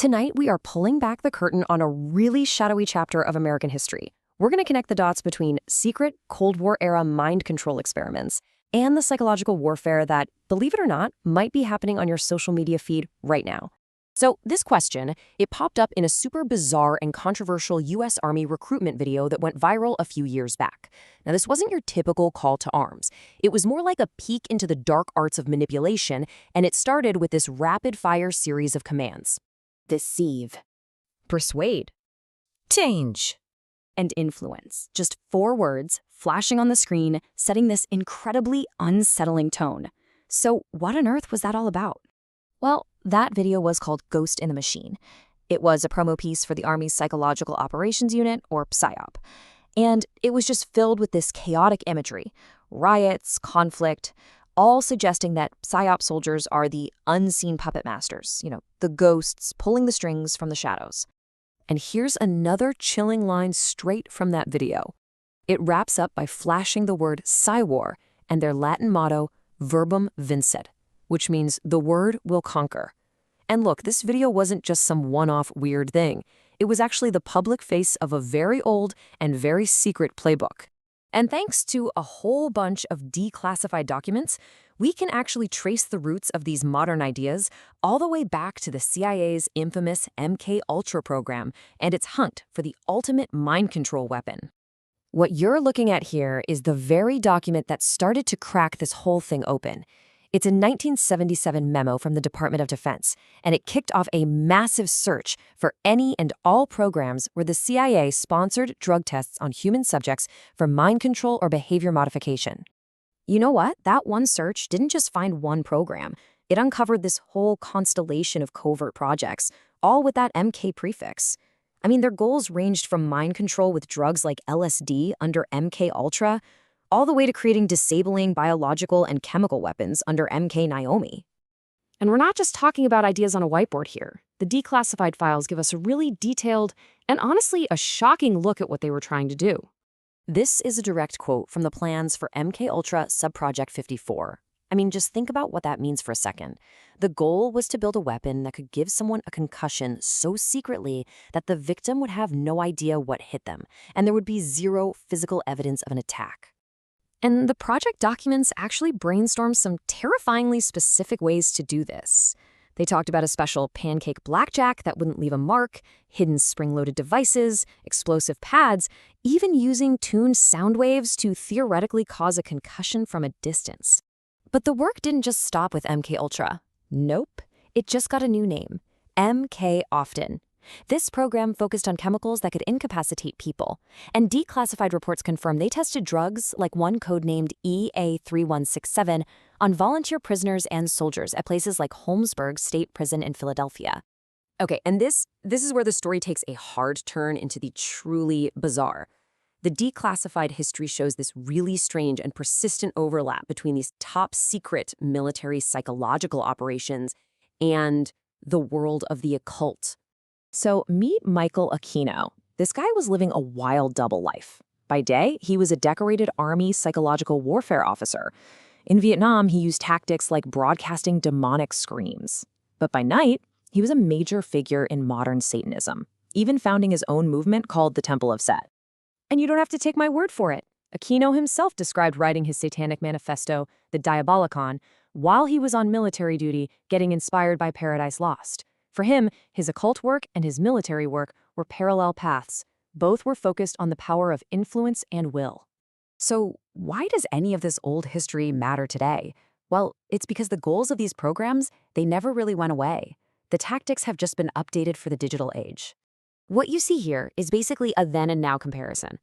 Tonight, we are pulling back the curtain on a really shadowy chapter of American history. We're going to connect the dots between secret Cold War-era mind control experiments and the psychological warfare that, believe it or not, might be happening on your social media feed right now. So this question, it popped up in a super bizarre and controversial U.S. Army recruitment video that went viral a few years back. Now, this wasn't your typical call to arms. It was more like a peek into the dark arts of manipulation, and it started with this rapid-fire series of commands. Deceive, persuade, change, and influence. Just 4 words flashing on the screen, setting this incredibly unsettling tone. So what on earth was that all about? Well, that video was called Ghost in the Machine. It was a promo piece for the Army's Psychological Operations Unit, or PSYOP. And it was just filled with this chaotic imagery, riots, conflict, all suggesting that PSYOP soldiers are the unseen puppet masters, the ghosts pulling the strings from the shadows. And here's another chilling line straight from that video. It wraps up by flashing the word PSYWAR and their Latin motto, verbum vincit, which means the word will conquer. And look, this video wasn't just some one-off weird thing. It was actually the public face of a very old and very secret playbook. And thanks to a whole bunch of declassified documents, we can actually trace the roots of these modern ideas all the way back to the CIA's infamous MK-Ultra program and its hunt for the ultimate mind control weapon. What you're looking at here is the very document that started to crack this whole thing open. It's a 1977 memo from the Department of Defense, and it kicked off a massive search for any and all programs where the CIA sponsored drug tests on human subjects for mind control or behavior modification. You know what? That one search didn't just find one program. It uncovered this whole constellation of covert projects, all with that MK prefix. I mean, their goals ranged from mind control with drugs like LSD under MK-Ultra, all the way to creating disabling biological and chemical weapons under MK Naomi. And we're not just talking about ideas on a whiteboard here. The declassified files give us a really detailed and honestly a shocking look at what they were trying to do. This is a direct quote from the plans for MK-Ultra Subproject 54. I mean, just think about what that means for a second. The goal was to build a weapon that could give someone a concussion so secretly that the victim would have no idea what hit them, and there would be zero physical evidence of an attack. And the project documents actually brainstormed some terrifyingly specific ways to do this. They talked about a special pancake blackjack that wouldn't leave a mark, hidden spring-loaded devices, explosive pads, even using tuned sound waves to theoretically cause a concussion from a distance. But the work didn't just stop with MK-Ultra. Nope, it just got a new name, MK-Often. This program focused on chemicals that could incapacitate people, and declassified reports confirm they tested drugs, like one codenamed EA3167, on volunteer prisoners and soldiers at places like Holmesburg State Prison in Philadelphia. Okay, and this is where the story takes a hard turn into the truly bizarre. The declassified history shows this really strange and persistent overlap between these top-secret military psychological operations and the world of the occult. So meet Michael Aquino. This guy was living a wild double life. By day, he was a decorated Army psychological warfare officer. In Vietnam, he used tactics like broadcasting demonic screams. But by night, he was a major figure in modern Satanism, even founding his own movement called the Temple of Set. And you don't have to take my word for it. Aquino himself described writing his satanic manifesto, the Diabolicon, while he was on military duty, getting inspired by Paradise Lost. For him, his occult work and his military work were parallel paths. Both were focused on the power of influence and will. So why does any of this old history matter today? Well, it's because the goals of these programs, they never really went away. The tactics have just been updated for the digital age. What you see here is basically a then and now comparison.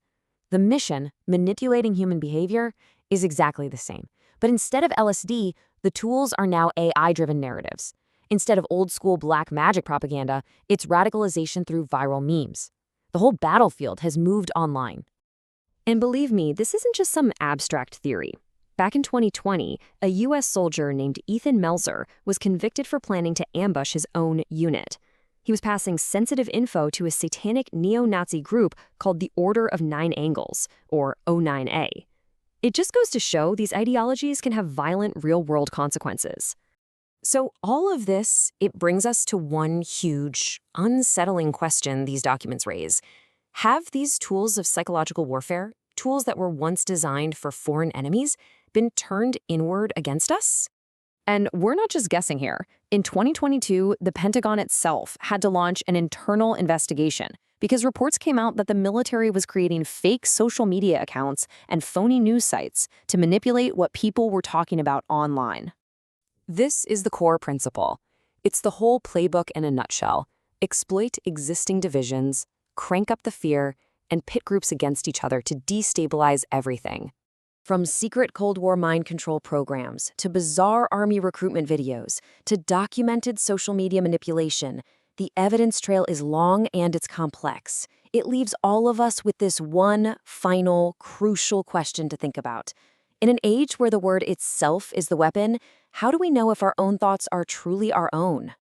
The mission, manipulating human behavior, is exactly the same. But instead of LSD, the tools are now AI-driven narratives. Instead of old-school black magic propaganda, it's radicalization through viral memes. The whole battlefield has moved online. And believe me, this isn't just some abstract theory. Back in 2020, a U.S. soldier named Ethan Melzer was convicted for planning to ambush his own unit. He was passing sensitive info to a satanic neo-Nazi group called the Order of Nine Angles, or O9A. It just goes to show these ideologies can have violent real-world consequences. So all of this, it brings us to one huge, unsettling question these documents raise. Have these tools of psychological warfare, tools that were once designed for foreign enemies, been turned inward against us? And we're not just guessing here. In 2022, the Pentagon itself had to launch an internal investigation because reports came out that the military was creating fake social media accounts and phony news sites to manipulate what people were talking about online. This is the core principle. It's the whole playbook in a nutshell. Exploit existing divisions, crank up the fear, and pit groups against each other to destabilize everything. From secret Cold War mind control programs, to bizarre army recruitment videos, to documented social media manipulation, the evidence trail is long and it's complex. It leaves all of us with this one final, crucial question to think about. In an age where the word itself is the weapon, how do we know if our own thoughts are truly our own?